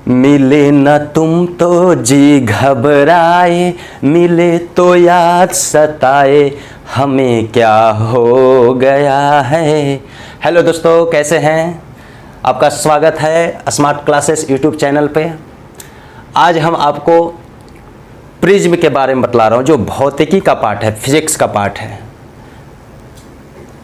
मिले न तुम तो जी घबराए, मिले तो याद सताए, हमें क्या हो गया है। हेलो दोस्तों, कैसे हैं? आपका स्वागत है स्मार्ट क्लासेस यूट्यूब चैनल पे। आज हम आपको प्रिज्म के बारे में बतला रहा हूँ, जो भौतिकी का पार्ट है, फिजिक्स का पार्ट है।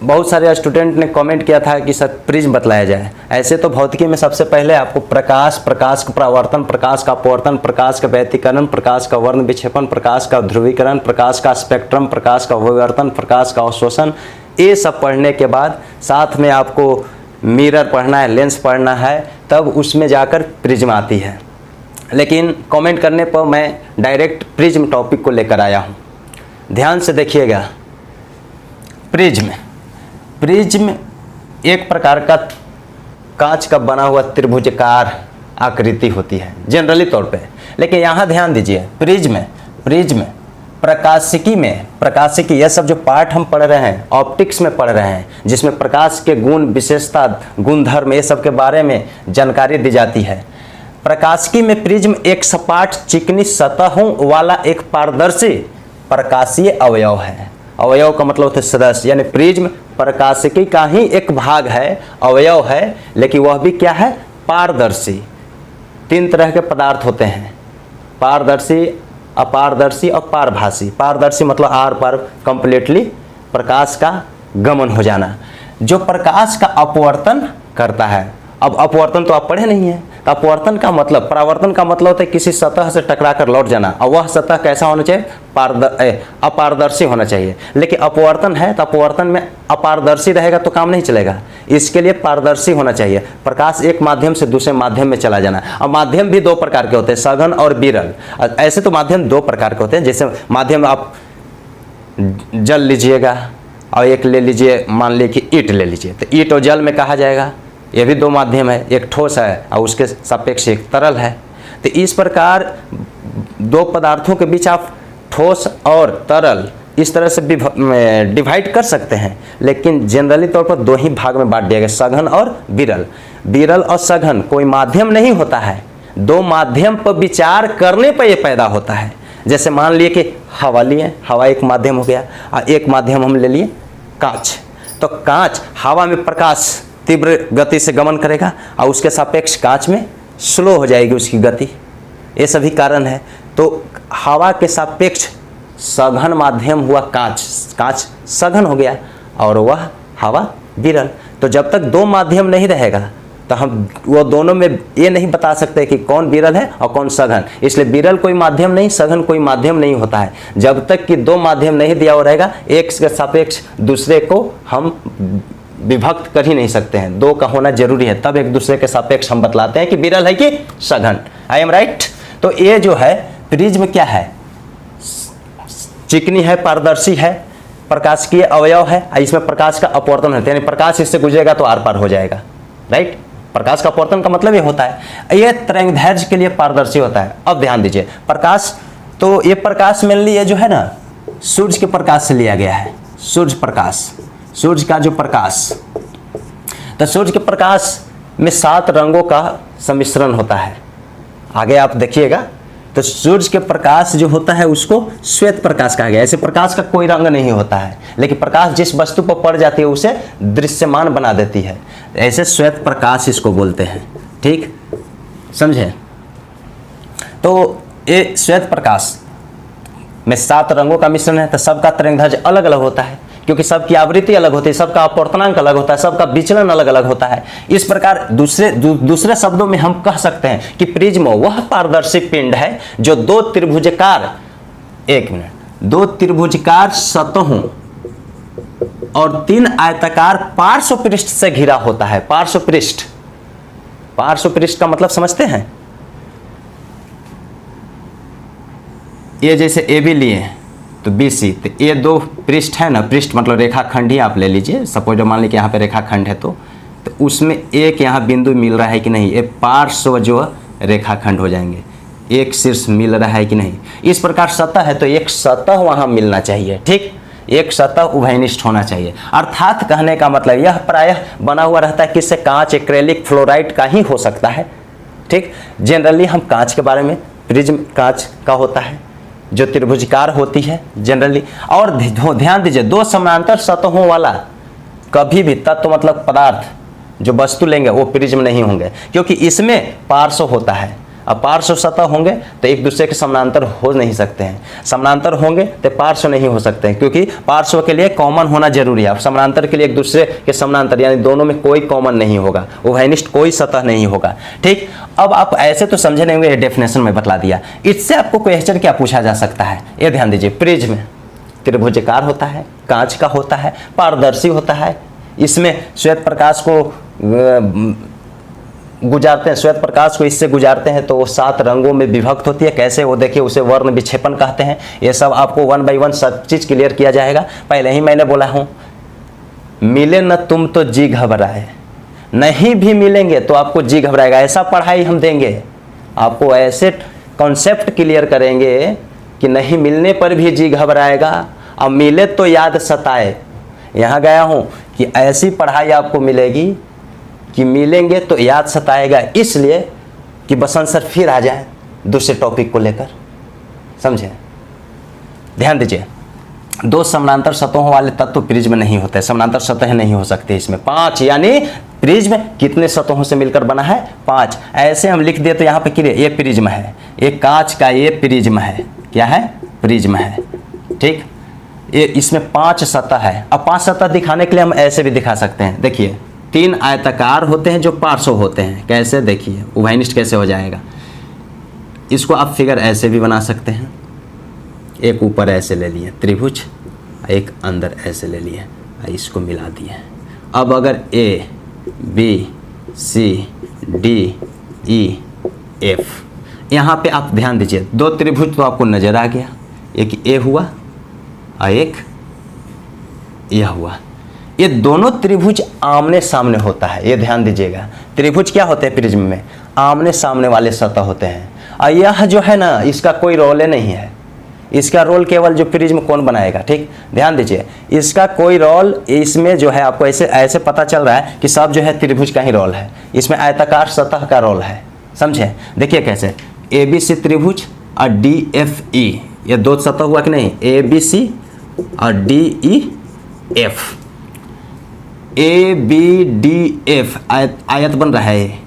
बहुत सारे स्टूडेंट ने कमेंट किया था कि सर प्रिज्म बतलाया जाए। ऐसे तो भौतिकी में सबसे पहले आपको प्रकाश का परावर्तन, प्रकाश का अपवर्तन, प्रकाश का व्यतिकरण, प्रकाश का वर्ण विक्षेपण, प्रकाश का ध्रुवीकरण, प्रकाश का स्पेक्ट्रम, प्रकाश का विवर्तन, प्रकाश का अवशोषण, ये सब पढ़ने के बाद साथ में आपको मिरर पढ़ना है, लेंस पढ़ना है, तब उसमें जाकर प्रिज्म आती है। लेकिन कमेंट करने पर मैं डायरेक्ट प्रिज्म टॉपिक को लेकर आया हूँ। ध्यान से देखिएगा। प्रिज्म एक प्रकार का कांच का बना हुआ त्रिभुजाकार आकृति होती है जनरली तौर पे। लेकिन यहाँ ध्यान दीजिए, प्रिज्म प्रकाशिकी यह सब जो पार्ट हम पढ़ रहे हैं, ऑप्टिक्स में पढ़ रहे हैं, जिसमें प्रकाश के गुण, विशेषता, गुणधर्म, ये सब के बारे में जानकारी दी जाती है। प्रकाशिकी में प्रिज्म एक सपाट चिकनी सतहों वाला एक पारदर्शी प्रकाशीय अवयव है। अवयव का मतलब होता है सदस्य, यानी प्रिज्म प्रकाशिकी का ही एक भाग है, अवयव है, लेकिन वह भी क्या है? पारदर्शी। तीन तरह के पदार्थ होते हैं, पारदर्शी, अपारदर्शी और पारभासी। पारदर्शी मतलब आर पार कंप्लीटली प्रकाश का गमन हो जाना, जो प्रकाश का अपवर्तन करता है। अब अपवर्तन तो आप पढ़े नहीं है, तो अपवर्तन का मतलब, परावर्तन का मतलब होता है किसी सतह से टकराकर लौट जाना, और वह सतह कैसा होना चाहिए? अपारदर्शी होना चाहिए। लेकिन अपवर्तन है तो अपवर्तन में अपारदर्शी रहेगा तो काम नहीं चलेगा, इसके लिए पारदर्शी होना चाहिए। प्रकाश एक माध्यम से दूसरे माध्यम में चला जाना। और माध्यम भी दो प्रकार के होते हैं, सघन और विरल। ऐसे तो माध्यम दो प्रकार के होते हैं। जैसे माध्यम आप जल लीजिएगा और एक ले लीजिए, मान लीजिए कि ईंट ले लीजिए, तो ईंट और जल में कहा जाएगा ये भी दो माध्यम है, एक ठोस है और उसके सापेक्ष एक तरल है। तो इस प्रकार दो पदार्थों के बीच आप ठोस और तरल इस तरह से डिवाइड कर सकते हैं, लेकिन जनरली तौर पर दो ही भाग में बांट दिया गया, सघन और विरल। विरल और सघन कोई माध्यम नहीं होता है, दो माध्यम पर विचार करने पर यह पैदा होता है। जैसे मान लिए कि हवा लिए, हवा एक माध्यम हो गया, और एक माध्यम हम ले लिए कांच। तो कांच, हवा में प्रकाश तीव्र गति से गमन करेगा और उसके सापेक्ष कांच में स्लो हो जाएगी उसकी गति। ये सभी कारण है। तो हवा के सापेक्ष सघन माध्यम हुआ कांच, कांच सघन हो गया और वह हवा विरल। तो जब तक दो माध्यम नहीं रहेगा तो हम वो दोनों में ये नहीं बता सकते कि कौन विरल है और कौन सघन। इसलिए विरल कोई माध्यम नहीं, सघन कोई माध्यम नहीं होता है। जब तक कि दो माध्यम नहीं दिया हुआ रहेगा, एक के सापेक्ष दूसरे को हम विभक्त कर ही नहीं सकते हैं, दो का होना जरूरी है, तब एक दूसरे के सापेक्ष हम बतलाते हैं कि विरल है कि सघन। I am right? तो ये जो है प्रिज्म क्या है? चिकनी है, पारदर्शी है, प्रकाशिकीय अवयव है, इसमें प्रकाश का अपवर्तन होता है, यानी प्रकाश इससे गुजरेगा तो आर पार हो जाएगा। राइट? प्रकाश का अपवर्तन का मतलब ये होता है। ये तरंगदैर्घ्य के लिए पारदर्शी होता है। अब ध्यान दीजिए, प्रकाश, तो ये प्रकाश मेनली ये जो है ना, सूर्य के प्रकाश से लिया गया है। सूर्य प्रकाश, सूर्य का जो प्रकाश, तो सूर्य के प्रकाश में 7 रंगों का सम्मिश्रण होता है। आगे आप देखिएगा, तो सूर्य के प्रकाश जो होता है उसको श्वेत प्रकाश कहा गया। ऐसे प्रकाश का कोई रंग नहीं होता है, लेकिन प्रकाश जिस वस्तु पर पड़ जाती है उसे दृश्यमान बना देती है, ऐसे श्वेत प्रकाश इसको बोलते हैं। ठीक समझे? तो ये श्वेत प्रकाश में 7 रंगों का मिश्रण है, तो सबका तरंगदैर्घ्य अलग अलग होता है, क्योंकि सबकी आवृत्ति अलग होती है, सबका अपवर्तनांक अलग होता है, सबका विचलन अलग अलग होता है। इस प्रकार दूसरे शब्दों में हम कह सकते हैं कि प्रिज्म वह पारदर्शी पिंड है जो दो त्रिभुजाकार सतहों और 3 आयताकार पार्श्व पृष्ठ से घिरा होता है। पार्श्व पृष्ठ का मतलब समझते हैं? ये जैसे ए बी लिए तो BC, तो ये दो पृष्ठ है ना, पृष्ठ मतलब रेखाखंड ही आप ले लीजिए। सपोज मान लीजिए कि यहाँ पे रेखाखंड है, तो उसमें एक यहाँ बिंदु मिल रहा है कि नहीं, ये पार्श्व जो रेखाखंड हो जाएंगे। एक शीर्ष मिल रहा है कि नहीं, इस प्रकार सतह है तो एक सतह वहाँ मिलना चाहिए। ठीक, एक सतह उभयनिष्ठ होना चाहिए। अर्थात कहने का मतलब यह प्रायः बना हुआ रहता है किससे? कांच, एक्रेलिक, फ्लोराइड का ही हो सकता है। ठीक। जनरली हम कांच के बारे में, प्रिज्म कांच का होता है जो त्रिभुजाकार होती है जनरली। और ध्यान दीजिए, दो समानांतर सतहों वाला कभी भी तत्व मतलब पदार्थ जो वस्तु लेंगे वो प्रिज्म नहीं होंगे, क्योंकि इसमें पार्श्व होता है। अब पार्श्व सतह होंगे तो एक दूसरे के समानांतर हो नहीं सकते हैं, समानांतर होंगे तो पार्श्व नहीं हो सकते हैं, क्योंकि पार्श्व के लिए कॉमन होना जरूरी है। अब समानांतर के लिए एक दूसरे के समानांतर यानी दोनों में कोई कॉमन नहीं होगा, उभयनिष्ठ कोई सतह नहीं होगा, ठीक। अब आप ऐसे तो समझे नहीं होंगे, ये डेफिनेशन में बतला दिया। इससे आपको क्वेश्चन क्या पूछा जा सकता है, ये ध्यान दीजिए। प्रिज्म त्रिभुजाकार होता है, कांच का होता है, पारदर्शी होता है, इसमें श्वेत प्रकाश को गुजारते हैं, श्वेत प्रकाश को इससे गुजारते हैं तो वो 7 रंगों में विभक्त होती है। कैसे, वो देखिए, उसे वर्ण विक्षेपण कहते हैं। ये सब आपको 1 बाय 1 सब चीज़ क्लियर किया जाएगा। पहले ही मैंने बोला हूँ, मिले न तुम तो जी घबराए, नहीं भी मिलेंगे तो आपको जी घबराएगा। ऐसा पढ़ाई हम देंगे आपको, ऐसे कॉन्सेप्ट क्लियर करेंगे कि नहीं मिलने पर भी जी घबराएगा और मिले तो याद सताए। यहाँ गया हूँ कि ऐसी पढ़ाई आपको मिलेगी कि मिलेंगे तो याद सताएगा, इसलिए कि बसंत सर फिर आ जाए दूसरे टॉपिक को लेकर, समझे। ध्यान दीजिए, दो समानांतर सतहों वाले तत्व प्रिज्म नहीं होते, समानांतर सतह नहीं हो सकते। इसमें 5, यानी प्रिज्म कितने सतहों से मिलकर बना है, 5। ऐसे हम लिख दिए तो यहाँ पे क्लियर, ये प्रिज्म है, ये कांच का ये प्रिज्म है, क्या है, प्रिज्म है, ठीक। ये इसमें 5 सतह है। अब 5 सतह दिखाने के लिए हम ऐसे भी दिखा सकते हैं। देखिए, 3 आयताकार होते हैं जो पार्श्व होते हैं। कैसे, देखिए उभयनिष्ठ कैसे हो जाएगा। इसको आप फिगर ऐसे भी बना सकते हैं, एक ऊपर ऐसे ले लिए त्रिभुज, एक अंदर ऐसे ले लिए, इसको मिला दिए। अब अगर A B C D E F, यहाँ पे आप ध्यान दीजिए, 2 त्रिभुज तो आपको नजर आ गया, एक ए हुआ और एक यह हुआ। ये दोनों त्रिभुज आमने सामने होता है, ये ध्यान दीजिएगा। त्रिभुज क्या होते हैं प्रिज्म में, आमने सामने वाले सतह होते हैं। और यह जो है ना, इसका कोई रोल नहीं है, इसका रोल केवल जो प्रिज्म कौन बनाएगा, ठीक। ध्यान दीजिए, इसका कोई रोल इसमें जो है आपको ऐसे ऐसे पता चल रहा है कि सब जो है त्रिभुज का ही रोल है, इसमें आयताकार सतह का रोल है, समझे। देखिए कैसे, ए बी सी त्रिभुज और डी एफ ई, ये 2 सतह हुआ कि नहीं, ए बी सी और D E F. A B D F आयत बन रहा है,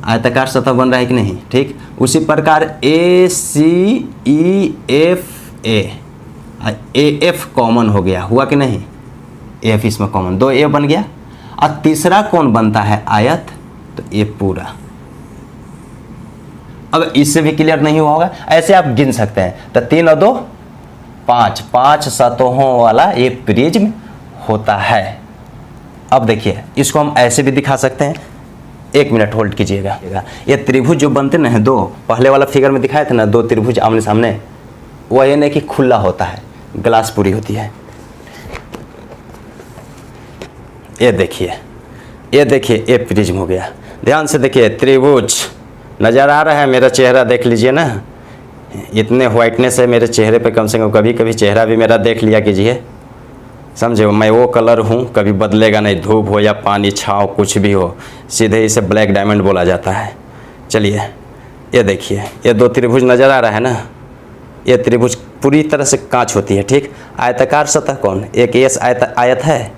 आयताकार सतह बन रहा है कि नहीं, ठीक। उसी प्रकार A C E F A F common हो गया, हुआ कि नहीं, एफ इसमें कॉमन, 2 ए बन गया। और तीसरा कौन बनता है, आयत, तो ये पूरा। अब इससे भी क्लियर नहीं हुआ होगा, ऐसे आप गिन सकते हैं। तो 3 और 2 5, 5 सतहों वाला ये प्रिज्म होता है। अब देखिए, इसको हम ऐसे भी दिखा सकते हैं, 1 मिनट होल्ड कीजिएगा। ये त्रिभुज जो बनते ना हैं 2, पहले वाला फिगर में दिखाए थे ना, 2 त्रिभुज आमने सामने, वो ये नहीं कि खुला होता है, ग्लास पूरी होती है। ये देखिए, ये देखिए, ये प्रिज्म हो गया। ध्यान से देखिए, त्रिभुज नज़र आ रहा है, मेरा चेहरा देख लीजिए ना, इतने वाइटनेस है मेरे चेहरे पे, कम से कम कभी कभी चेहरा भी मेरा देख लिया कीजिए, समझे। मैं वो कलर हूँ, कभी बदलेगा नहीं, धूप हो या पानी छाँव कुछ भी हो, सीधे इसे ब्लैक डायमंड बोला जाता है। चलिए, ये देखिए, ये 2 त्रिभुज नज़र आ रहा है ना, ये त्रिभुज पूरी तरह से कांच होती है, ठीक। आयताकार सतह कौन, एक ये आयत है,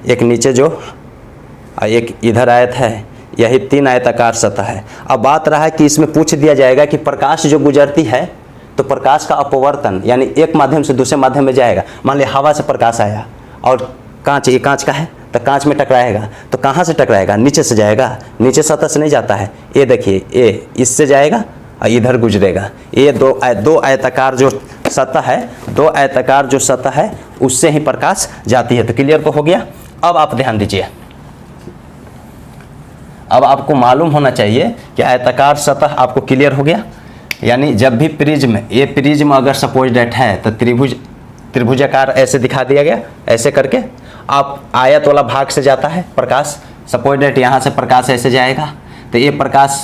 एक नीचे जो, और एक इधर आयत है, यही 3 आयताकार सतह है। अब बात रहा है कि इसमें पूछ दिया जाएगा कि प्रकाश जो गुजरती है तो प्रकाश का अपवर्तन, यानी एक माध्यम से दूसरे माध्यम में जाएगा। मान लिया हवा से प्रकाश आया और कांच, ये कांच का है तो कांच में टकराएगा, तो कहाँ से टकराएगा, नीचे से जाएगा, नीचे सतह से नहीं जाता है। ये देखिए, ये इससे जाएगा और इधर गुजरेगा। ये दो आयताकार जो सतह है, 2 आयताकार जो सतह है, उससे ही प्रकाश जाती है। तो क्लियर तो हो गया। अब आप ध्यान दीजिए, अब आपको मालूम होना चाहिए कि आयताकार सतह आपको क्लियर हो गया, यानी जब भी प्रिज्म, ये प्रिज्म अगर सपोज डेट है तो त्रिभुजाकार ऐसे दिखा दिया गया, ऐसे करके आप आयत वाला भाग से जाता है प्रकाश, सपोज डेट यहाँ से प्रकाश ऐसे जाएगा, तो ये प्रकाश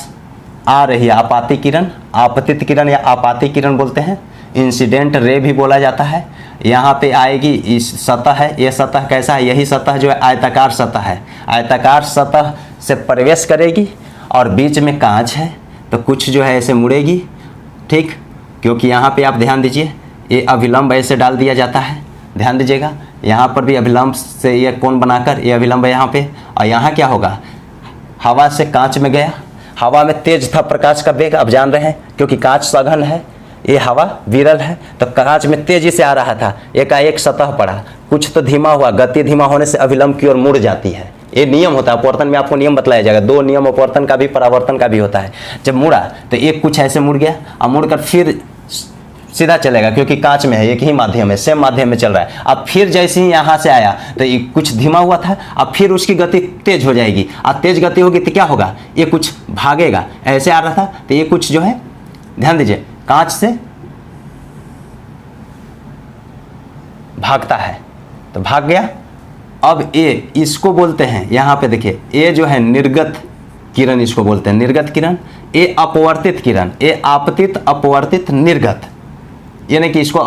आ रही है आपाती किरण, आपतित किरण या आपाती किरण बोलते हैं, इंसिडेंट रे भी बोला जाता है। यहाँ पे आएगी, इस सतह है, ये सतह कैसा है, यही सतह जो है आयताकार सतह है, आयताकार सतह से प्रवेश करेगी और बीच में कांच है तो कुछ जो है ऐसे मुड़ेगी, ठीक, क्योंकि यहाँ पे आप ध्यान दीजिए ये अभिलंब ऐसे डाल दिया जाता है, ध्यान दीजिएगा, यहाँ पर भी अभिलंब से ये कोण बनाकर ये अभिलंब है यहाँ पे, और यहाँ क्या होगा, हवा से कांच में गया, हवा में तेज था प्रकाश का वेग, आप जान रहे हैं क्योंकि कांच सघन है, ये हवा विरल है, तो कांच में तेजी से आ रहा था, एकाएक सतह पड़ा, कुछ तो धीमा हुआ, गति धीमा होने से अभिलंब की ओर मुड़ जाती है, ये नियम होता है अपवर्तन में, आपको नियम बतलाया जाएगा, दो नियम अपवर्तन का भी परावर्तन का भी होता है। जब मुड़ा तो एक कुछ ऐसे मुड़ गया और मुड़कर फिर सीधा चलेगा क्योंकि कांच में है, एक ही माध्यम है, सेम माध्यम में चल रहा है। अब फिर जैसे ही यहाँ से आया तो ये कुछ धीमा हुआ था, अब फिर उसकी गति तेज हो जाएगी, अब तेज गति होगी तो क्या होगा, ये कुछ भागेगा, ऐसे आ रहा था तो ये कुछ जो है, ध्यान दीजिए, कांच से भागता है तो भाग गया। अब ये इसको बोलते हैं, यहाँ पे देखिए ये जो है निर्गत किरण इसको बोलते हैं, निर्गत किरण, ये अपवर्तित किरण, ये आपतित अपवर्तित निर्गत, यानी कि इसको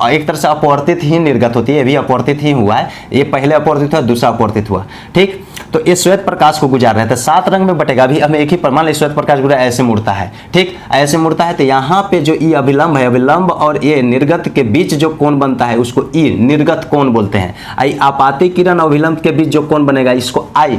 एक तरह से अपवर्तित ही निर्गत होती है, ये भी अपवर्तित ही हुआ है, ये पहले अपवर्तित हुआ दूसरा अपवर्तित हुआ, ठीक। तो ये श्वेत प्रकाश को गुजार रहे थे, 7 रंग में बटेगा, अभी हमें एक ही प्रमाण, श्वेत प्रकाश गुजरा ऐसे मुड़ता है, ठीक, ऐसे मुड़ता है तो यहाँ पे जो ई अभिलंब है, अभिलंब और ये निर्गत के बीच जो कोण बनता है उसको ई निर्गत कोण बोलते हैं। आई आपाती किरण और अभिलंब के बीच जो कोण बनेगा इसको आई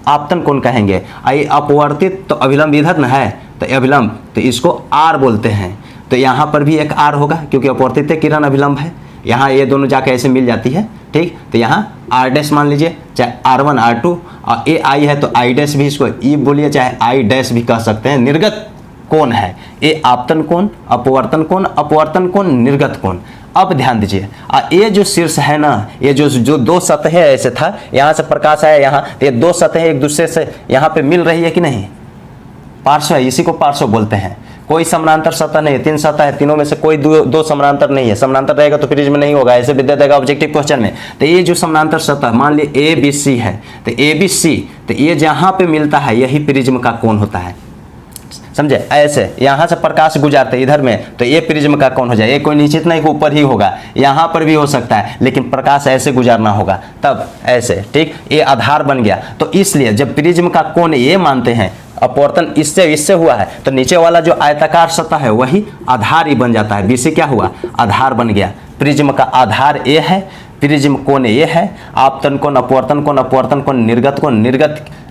आपतन कोण कहेंगे। आई अपवर्तित तो अभिलंब इधर न है तो अभिलंब, तो इसको आर बोलते हैं। तो यहाँ पर भी एक आर होगा क्योंकि अपवर्तित किरण अभिलंब है, यहाँ ये दोनों जाके ऐसे मिल जाती है, ठीक। तो यहाँ आर डैश मान लीजिए, चाहे R1 R2, और ए आई है तो आई डैश भी इसको ई बोलिए, चाहे आई डैश भी कह सकते हैं, निर्गत कोण है ये, आपतन कोण, अपवर्तन कोण, अपवर्तन कोण, निर्गत कोण। अब ध्यान दीजिए, ये जो शीर्ष है ना, ये जो दो सतहें ऐसे था, यहाँ से प्रकाश आया यहाँ, तो ये दो सतहें एक दूसरे से यहाँ पे मिल रही है कि नहीं, पार्श्व है, इसी को पार्श्व बोलते हैं। कोई समानांतर सतह नहीं है, 3 सतह है, तीनों में से कोई दो समानांतर नहीं है, समानांतर रहेगा तो प्रिज्म नहीं होगा, ऐसे विद्या देगा ऑब्जेक्टिव क्वेश्चन में। तो ये जो समानांतर सतह मान लीजिए ए बी सी है, तो ए बी सी, तो ये जहाँ पे मिलता है यही प्रिज्म का कोण होता है, समझे, ऐसे यहाँ से प्रकाश गुजारते इधर में तो ये प्रिज्म का कोण हो जाए, ये कोई निश्चित नहीं ऊपर ही होगा, यहाँ पर भी हो सकता है, लेकिन प्रकाश ऐसे गुजारना होगा तब ऐसे, ठीक, ये आधार बन गया। तो इसलिए जब प्रिज्म का कोण ये मानते हैं, अपवर्तन इससे हुआ है, तो नीचे वाला जो आयताकार सतह है वही आधार ही बन जाता है, बीसी क्या हुआ, आधार बन गया। प्रिज्म का आधार ए है, प्रिज्म कोण ये है, आपतन कोण, अपवर्तन कोण, अपवर्तन कोण, निर्गत कोण,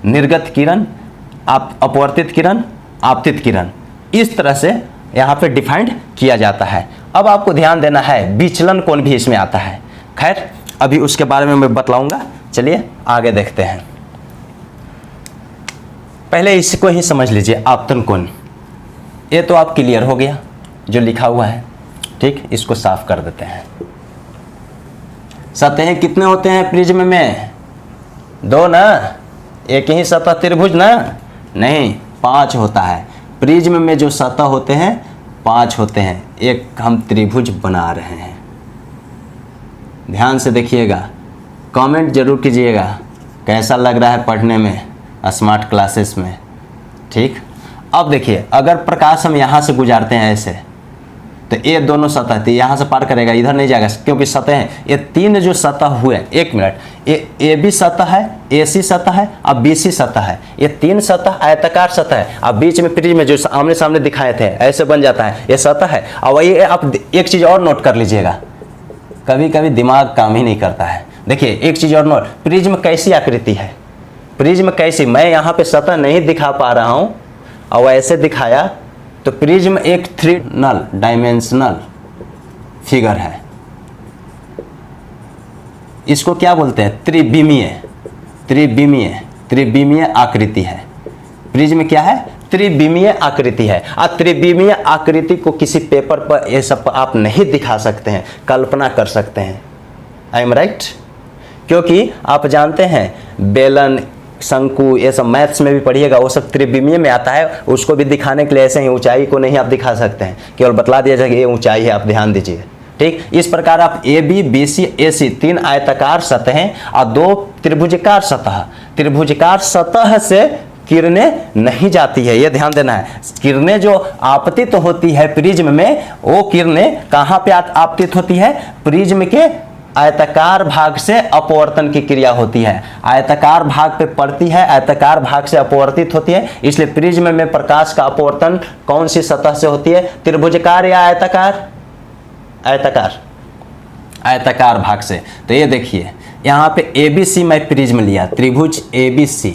निर्गत किरण, अपवर्तित किरण, आपतित किरण, इस तरह से यहाँ पे डिफाइंड किया जाता है। अब आपको ध्यान देना है विचलन कोण भी इसमें आता है, खैर अभी उसके बारे में मैं बतलाऊंगा, चलिए आगे देखते हैं। पहले इसको ही समझ लीजिए, आपतन कोण, ये तो आप क्लियर हो गया जो लिखा हुआ है, ठीक, इसको साफ कर देते हैं। सतहें कितने होते हैं प्रिज्म में, 2 ना, एक ही सतह त्रिभुज ना, नहीं 5 होता है। प्रिज्म में जो सतह होते हैं 5 होते हैं, एक हम त्रिभुज बना रहे हैं। ध्यान से देखिएगा, कमेंट जरूर कीजिएगा कैसा लग रहा है पढ़ने में स्मार्ट क्लासेस में, ठीक। अब देखिए अगर प्रकाश हम यहाँ से गुजारते हैं ऐसे, तो ये दोनों सतह तो यहाँ से पार करेगा, इधर नहीं जाएगा क्योंकि सतह हैं, ये 3 जो सतह हुए, एक मिनट, ये ए बी सतह है, ए सी सतह है, अब बी सी सतह है, ये 3 सतह आयताकार सतह है। अब बीच में प्रिज्म में जो आमने सामने दिखाए थे ऐसे बन जाता है, ये सतह है। और वही आप एक चीज़ और नोट कर लीजिएगा, कभी कभी दिमाग काम ही नहीं करता है। देखिए एक चीज़ और नोट, प्रिज्म कैसी आकृति है, प्रिज्म कैसी, मैं यहाँ पे सतह नहीं दिखा पा रहा हूँ और ऐसे दिखाया तो प्रिज्म एक 3 डायमेंशनल फिगर है, इसको क्या बोलते हैं, त्रिविमीय आकृति है। प्रिज्म क्या है, त्रिविमीय आकृति है। और त्रिविमीय आकृति को किसी पेपर पर ये सब आप नहीं दिखा सकते हैं, कल्पना कर सकते हैं, आई एम राइट, क्योंकि आप जानते हैं बेलन, शंकु, ये सब मैथ्स में भी पढ़िएगा, वो सब त्रिविमीय में आता है, उसको भी दिखाने के लिए ऐसे ही ऊंचाई को नहीं आप दिखा सकते हैं, केवल बतला दिया जाए कि ये ऊंचाई है, आप ध्यान दीजिए, ठीक। इस प्रकार आप ए बी, बी सी, ए सी 3 आयताकार सतहें और 2 त्रिभुजाकार सतह, त्रिभुजाकार सतह से किरणें नहीं जाती है, ये ध्यान देना है। किरणें जो आपतित तो होती है प्रिज्म में, वो किरणें कहाँ पे आपतित होती है, प्रिज्म के आयताकार भाग से अपवर्तन की क्रिया होती है। आयताकार भाग पे पड़ती है, आयताकार भाग से अपवर्तित होती है, इसलिए प्रिज्म में प्रकाश का अपवर्तन कौन सी सतह से होती है? त्रिभुजाकार या आयताकार? आयताकार, आयताकार भाग से। तो ये देखिए यहाँ पे ABC मैं प्रिज्म लिया, त्रिभुज ABC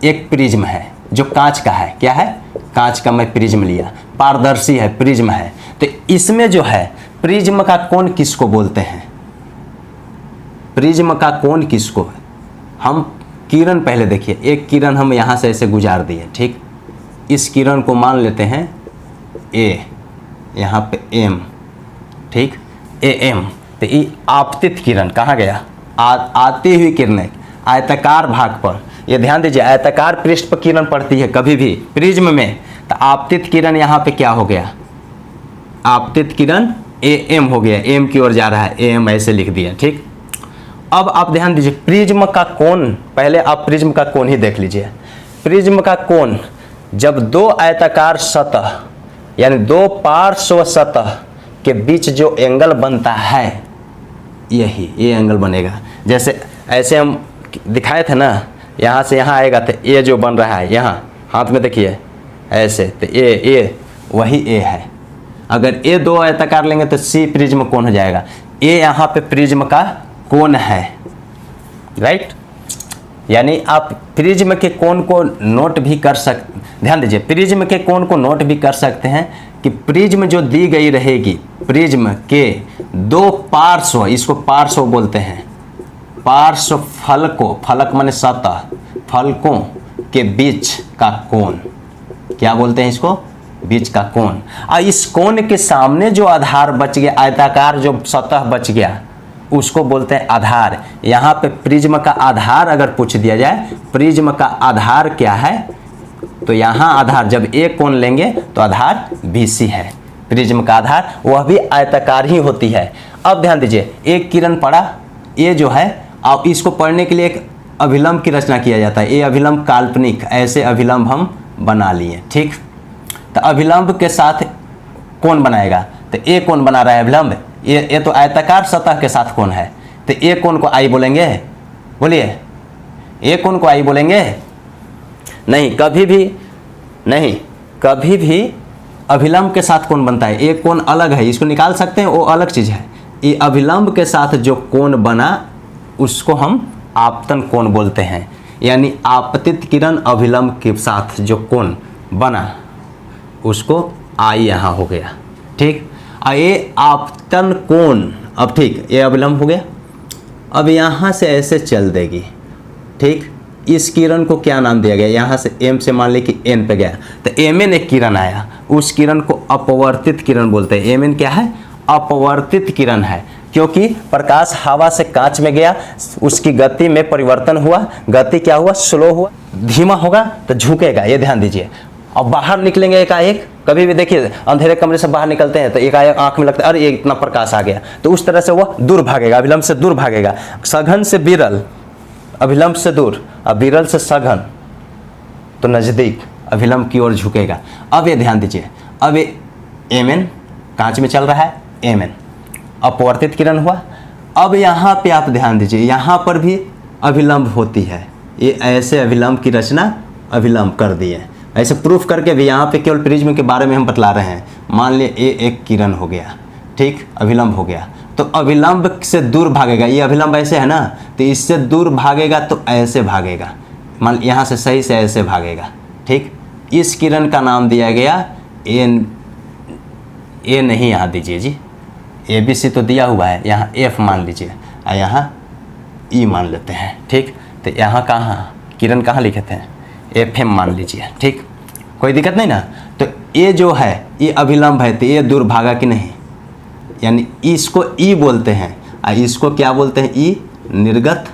एक प्रिज्म है जो कांच का है। क्या है? कांच का मैं प्रिज्म लिया, पारदर्शी है, प्रिज्म है। तो इसमें जो है प्रिज्म का कोण किसको बोलते हैं? प्रिज्म का कोण किसको है? हम किरण पहले देखिए, एक किरण हम यहाँ से ऐसे गुजार दिए, ठीक। इस किरण को मान लेते हैं A, यहाँ पे M, ठीक, AM। तो ये आपतित किरण कहाँ गया? आती हुई किरणें आयताकार भाग पर, ये ध्यान दीजिए, आयताकार पृष्ठ पर किरण पड़ती है कभी भी प्रिज्म में, तो आपतित किरण यहाँ पे क्या हो गया? आपतित किरण AM हो गया, M की ओर जा रहा है, AM ऐसे लिख दिया, ठीक। अब आप ध्यान दीजिए, प्रिज्म का कोण, पहले आप प्रिज्म का कोण ही देख लीजिए। प्रिज्म का कोण जब दो आयताकार सतह यानी दो पार्श्व सतह के बीच जो एंगल बनता है, ये एंगल बनेगा। जैसे ऐसे हम दिखाए थे ना, यहाँ से यहाँ आएगा तो ये जो बन रहा है, यहाँ हाथ में देखिए ऐसे, तो ये वही A है। अगर ये दो आयताकार लेंगे तो C प्रिज्म कोण हो जाएगा। ये यहाँ पे प्रिज्म का कोण है, राइट। यानी आप प्रिज्म के कोण को नोट भी कर सकते, ध्यान दीजिए, प्रिज्म के कोण को नोट भी कर सकते हैं कि प्रिज्म जो दी गई रहेगी, प्रिज्म के दो पार्श्व, इसको पार्श्व बोलते हैं, पार्श्व फलकों, फलक माने सतह, फलकों के बीच का कोण, क्या बोलते हैं इसको? बीच का कोण। और इस कोण के सामने जो आधार बच गया, आयताकार जो सतह बच गया, उसको बोलते हैं आधार। यहाँ पे प्रिज्म का आधार अगर पूछ दिया जाए, प्रिज्म का आधार क्या है, तो यहाँ आधार जब एक कोण लेंगे तो आधार BC है। प्रिज्म का आधार वह भी आयताकार ही होती है। अब ध्यान दीजिए, एक किरण पड़ा, ये जो है, अब इसको पढ़ने के लिए एक अभिलंब की रचना किया जाता है। ये अभिलंब काल्पनिक, ऐसे अभिलंब हम बना लिए, ठीक। तो अभिलंब के साथ कौन बनाएगा? तो ये कौन बना रहा है अभिलंब? ये तो आयताकार सतह के साथ कौन है, तो ये कौन को आई बोलेंगे? बोलिए, ये कौन को आई बोलेंगे? नहीं, कभी भी नहीं, कभी भी अभिलंब के साथ कौन बनता है? एक कोण अलग है, इसको निकाल सकते हैं, वो अलग चीज़ है। ये अभिलंब के साथ जो कोण बना उसको हम आपतन कोण बोलते हैं। यानी आपतित किरण अभिलंब के साथ जो कोण बना उसको आई यहाँ हो गया, ठीक। ये आपतन कोण, अब ठीक, ये अभिलंब हो गया। अब यहाँ से ऐसे चल देगी, ठीक। इस किरण को क्या नाम दिया गया? यहाँ से M से मान ली कि N पे गया, तो MN एक किरण आया, उस किरण को अपवर्तित किरण बोलते हैं। MN क्या है? अपवर्तित किरण है, क्योंकि प्रकाश हवा से कांच में गया, उसकी गति में परिवर्तन हुआ। गति क्या हुआ? स्लो हुआ। धीमा होगा तो झुकेगा, ये ध्यान दीजिए। अब बाहर निकलेंगे एकाएक, कभी भी देखिए अंधेरे कमरे से बाहर निकलते हैं तो एकाएक आंख में लगता है अरे ये इतना प्रकाश आ गया, तो उस तरह से वह दूर भागेगा, अभिलंब से दूर भागेगा। सघन से विरल, अभिलंब से दूर, अब विरल से सघन तो नज़दीक, अभिलंब की ओर झुकेगा। अब ये ध्यान दीजिए, अब ये MN कांच में चल रहा है, MN अपवर्तित किरण हुआ। अब यहाँ पे आप ध्यान दीजिए, यहाँ पर भी अभिलंब होती है। ये ऐसे अभिलंब की रचना अभिलंब कर दिए, ऐसे प्रूफ करके भी यहाँ पे केवल प्रिज्म के बारे में हम बतला रहे हैं। मान लिए ये एक किरण हो गया, ठीक, अभिलंब हो गया, तो अभिलंब से दूर भागेगा। ये अभिलंब ऐसे है ना, तो इससे दूर भागेगा तो ऐसे भागेगा, मान यहाँ से सही से ऐसे भागेगा, ठीक। इस किरण का नाम दिया गया ए नहीं यहाँ दीजिए जी, ABC तो दिया हुआ है, यहाँ F मान लीजिए और यहाँ E मान लेते हैं, ठीक। तो यहाँ कहाँ किरण कहाँ लिखे थे? FM मान लीजिए, ठीक, कोई दिक्कत नहीं ना। तो ये जो है ये अभिलंब है, तो ये दूर भागा कि नहीं, यानी इसको E बोलते हैं और इसको क्या बोलते हैं? E निर्गत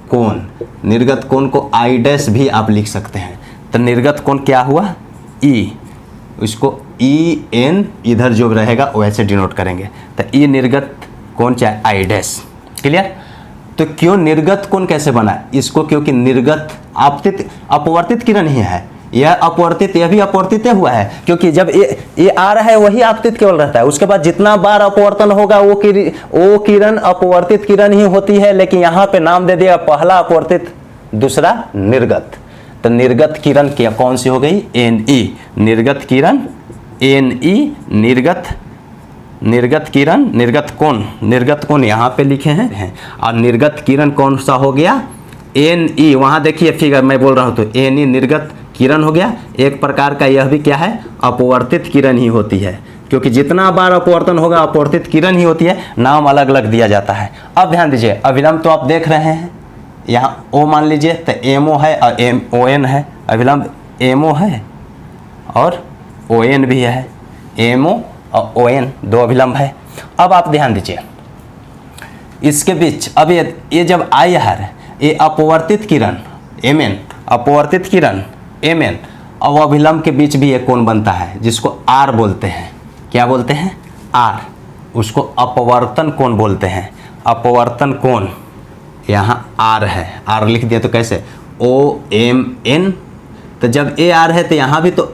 कोण। निर्गत कोण को I' भी आप लिख सकते हैं। तो निर्गत कोण क्या हुआ? E, उसको EN इधर जो रहेगा वैसे डिनोट करेंगे, तो E निर्गत कोण चाहे I', क्लियर। तो क्यों निर्गत कोण कैसे बना? इसको क्योंकि निर्गत आपतित अपवर्तित किरण ही है, यह अपवर्तित, यह भी अपवर्तित हुआ है, क्योंकि जब ये आ रहा है वही आपतित केवल रहता है। उसके बाद जितना बार अपवर्तन होगा वो किरण अपवर्तित किरण ही होती है। लेकिन यहाँ पे नाम दे दिया, पहला अपवर्तित, दूसरा निर्गत। तो निर्गत किरण क्या कौन सी हो गई? Ne, निर्गत किरण Ne, निर्गत किरण, निर्गत कोण यहाँ पे लिखे हैं। और निर्गत किरण कौन सा हो गया? Ne। वहाँ देखिए फिगर मैं बोल रहा हूँ तो Ne निर्गत किरण हो गया। एक प्रकार का यह भी क्या है? अपवर्तित किरण ही होती है, क्योंकि जितना बार अपवर्तन होगा अपवर्तित किरण ही होती है, नाम अलग अलग दिया जाता है। अब ध्यान दीजिए, अभिलंब तो आप देख रहे हैं, यहाँ O मान लीजिए तो MO है और MON है। अभिलंब MO है और ON भी है, MO और ON दो अभिलंब है। अब आप ध्यान दीजिए इसके बीच, अब ये जब आई है, ये अपवर्तित किरण Mn, अपवर्तित किरण Mn, अब अभिलंब के बीच भी एक कोण बनता है जिसको R बोलते हैं। क्या बोलते हैं? R। उसको अपवर्तन कोण बोलते हैं। अपवर्तन कोण यहाँ R है, R लिख दिया तो कैसे? OMN। तो जब AR है तो यहाँ भी तो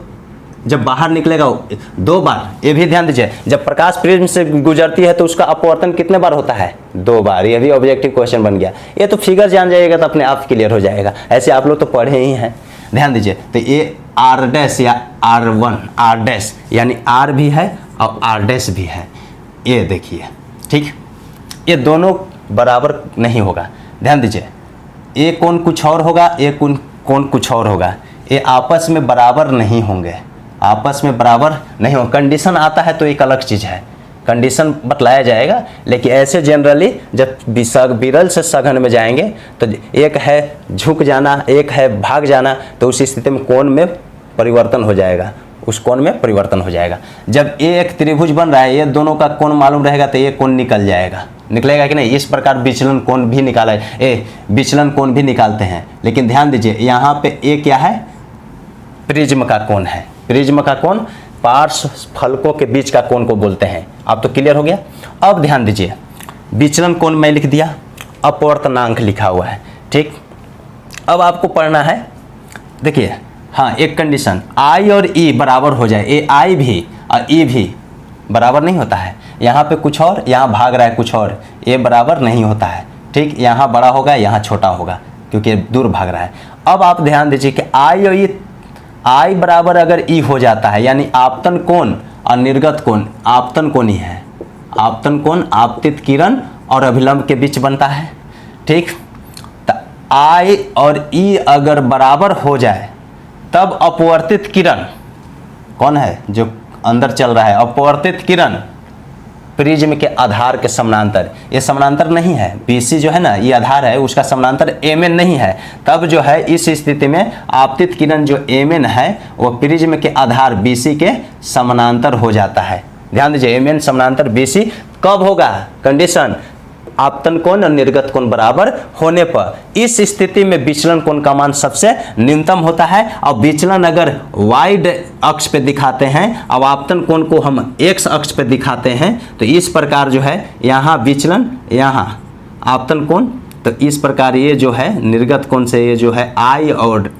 जब बाहर निकलेगा दो बार। ये भी ध्यान दीजिए, जब प्रकाश प्रिज्म से गुजरती है तो उसका अपवर्तन कितने बार होता है? 2 बार। ये भी ऑब्जेक्टिव क्वेश्चन बन गया। ये तो फिगर जान जाइएगा तो अपने आप क्लियर हो जाएगा, ऐसे आप लोग तो पढ़े ही हैं। ध्यान दीजिए, तो ये R डैश या R1, R डैश यानी R भी है और R डैश भी है। ये देखिए, ठीक, ये दोनों बराबर नहीं होगा। ध्यान दीजिए, ये कोण कुछ और होगा, ये कोण कुछ और होगा। ये आपस में बराबर नहीं होंगे, आपस में बराबर नहीं हो। कंडीशन आता है तो एक अलग चीज़ है, कंडीशन बतलाया जाएगा। लेकिन ऐसे जनरली जब विरल से सघन में जाएंगे तो एक है झुक जाना, एक है भाग जाना, तो उस स्थिति में कोण में परिवर्तन हो जाएगा, उस कोण में परिवर्तन हो जाएगा। जब ये एक त्रिभुज बन रहा है, ये दोनों का कोण मालूम रहेगा तो ये कोण निकल जाएगा, निकलेगा कि नहीं? इस प्रकार विचलन कोण भी निकाला है, विचलन कोण भी निकालते हैं। लेकिन ध्यान दीजिए, यहाँ पे ये क्या है? प्रिज्म का कोण है। प्रिज्म का कोण पार्श्व फलकों के बीच का कोण को बोलते हैं। अब तो क्लियर हो गया। अब ध्यान दीजिए, विचलन कोण मैं लिख दिया, अपवर्तनांक लिखा हुआ है, ठीक। अब आपको पढ़ना है, देखिए, हाँ, एक कंडीशन, I और E बराबर हो जाए। ये I भी और E भी बराबर नहीं होता है। यहाँ पे कुछ और, यहाँ भाग रहा है कुछ और, ये बराबर नहीं होता है, ठीक। यहाँ बड़ा होगा, यहाँ छोटा होगा, क्योंकि दूर भाग रहा है। अब आप ध्यान दीजिए कि I और E, I बराबर अगर E हो जाता है, यानी आपतन कोण और निर्गत कोण, आपतन कोण ही है। आपतन कोण आपतित किरण और अभिलंब के बीच बनता है, ठीक। तो I और E अगर बराबर हो जाए तब अपवर्तित किरण कौन है? जो अंदर चल रहा है, अपवर्तित किरण प्रिज्म के आधार के समानांतर, ये समानांतर नहीं है, BC जो है ना, ये आधार है, उसका समानांतर MN नहीं है। तब जो है इस स्थिति में आपतित किरण जो MN है वो प्रिज्म के आधार BC के समानांतर हो जाता है। ध्यान दीजिए, MN समानांतर BC कब होगा? कंडीशन, आपतन कोण और निर्गत कोण बराबर होने पर। इस स्थिति में विचलन कोण का मान सबसे न्यूनतम होता है। और विचलन अगर वाइड अक्ष पे दिखाते हैं, अब आपतन कोण को हम एक्स अक्ष पे दिखाते हैं, तो इस प्रकार जो है यहाँ विचलन, यहाँ आपतन कोण, तो इस प्रकार ये जो है निर्गत कोण से ये जो है I और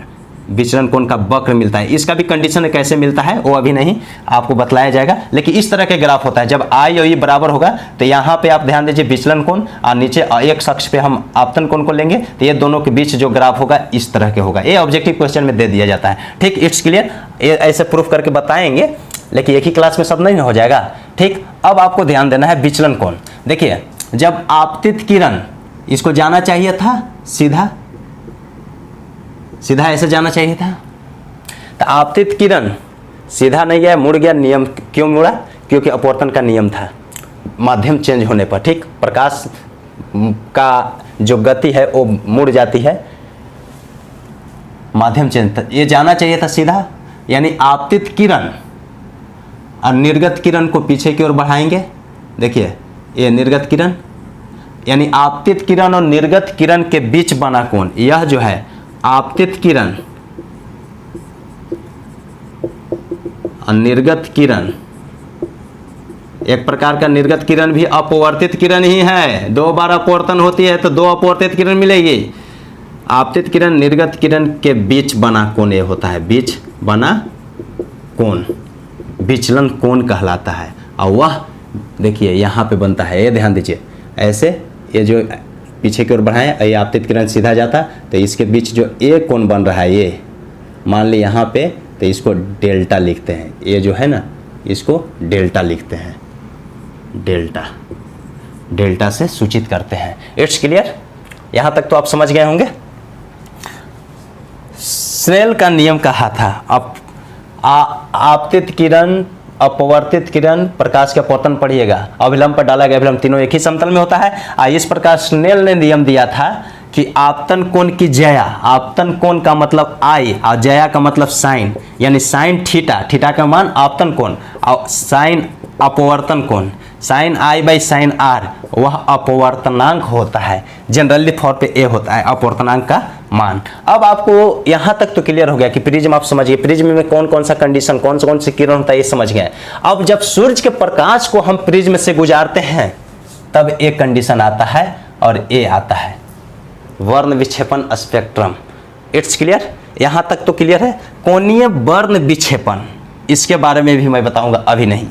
विचलन कोण का वक्र मिलता है। इसका भी कंडीशन कैसे मिलता है वो अभी नहीं आपको बतलाया जाएगा, लेकिन इस तरह के ग्राफ होता है। जब I और E बराबर होगा तो यहाँ पे आप ध्यान दीजिए विचलन कोण, और नीचे एक अक्ष पे हम आपतन कोण को लेंगे, तो ये दोनों के बीच जो ग्राफ होगा इस तरह के होगा। ये ऑब्जेक्टिव क्वेश्चन में दे दिया जाता है, ठीक। इट्स क्लियर, ये ऐसे प्रूफ करके बताएंगे, लेकिन एक ही क्लास में सब नहीं हो जाएगा, ठीक। अब आपको ध्यान देना है विचलन कोण। देखिए, जब आपतित किरण, इसको जाना चाहिए था सीधा सीधा ऐसे जाना चाहिए था, तो आपतित किरण सीधा नहीं गया, मुड़ गया। नियम क्यों मुड़ा? क्योंकि अपवर्तन का नियम था, माध्यम चेंज होने पर, ठीक। प्रकाश का जो गति है वो मुड़ जाती है, माध्यम चेंज। ये जाना चाहिए था सीधा, यानी आपतित किरण और निर्गत किरण को पीछे की ओर बढ़ाएंगे। देखिए, ये निर्गत किरण, यानी आपतित किरण और निर्गत किरण के बीच बना कोण, यह जो है आपतित किरण और निर्गत किरण, एक प्रकार का निर्गत किरण भी अपवर्तित किरण ही है। 2 बार अपवर्तन होती है तो 2 अपवर्तित किरण मिलेगी। आपतित किरण निर्गत किरण के बीच बना कोण ये होता है, बीच बना कोण विचलन कोण कहलाता है। और वह देखिए यहाँ पे बनता है, ये ध्यान दीजिए, ऐसे ये जो पीछे की ओर बढ़ाएं, ये आपतित किरण सीधा जाता, तो इसके बीच जो ये कोण बन रहा है, ये मान ली यहाँ पे, तो इसको डेल्टा लिखते हैं। ये जो है ना, इसको डेल्टा लिखते हैं, डेल्टा, डेल्टा से सूचित करते हैं। इट्स क्लियर, यहाँ तक तो आप समझ गए होंगे। स्नेल का नियम कहा था, अब आपतित किरण, अपवर्तित किरण, प्रकाश के अपवर्तन पढ़िएगा, अभिलंब पर डाला गया अभिलंब, तीनों एक ही समतल में होता है। इस प्रकार स्नेल ने नियम दिया था कि आपतन कोण की ज्या, आपतन कोण का मतलब आई और ज्या का मतलब साइन, यानी साइन थीटा, थीटा का मान आपतन कोण, और साइन अपवर्तन कोण, sine I by sine R, वह अपवर्तनांक होता है। जनरली फॉर पे ए होता है अपवर्तनांक का मान। अब आपको यहाँ तक तो क्लियर हो गया कि प्रिज्म आप समझिए, प्रिज्म में कौन कौन सा कंडीशन, कौन सी किरण होता है, ये समझ गए। अब जब सूर्य के प्रकाश को हम प्रिज्म से गुजारते हैं, तब एक कंडीशन आता है और ए आता है, वर्ण विक्षेपण स्पेक्ट्रम। इट्स क्लियर, यहाँ तक तो क्लियर है। कोणीय वर्ण विक्षेपण, इसके बारे में भी मैं बताऊंगा, अभी नहीं।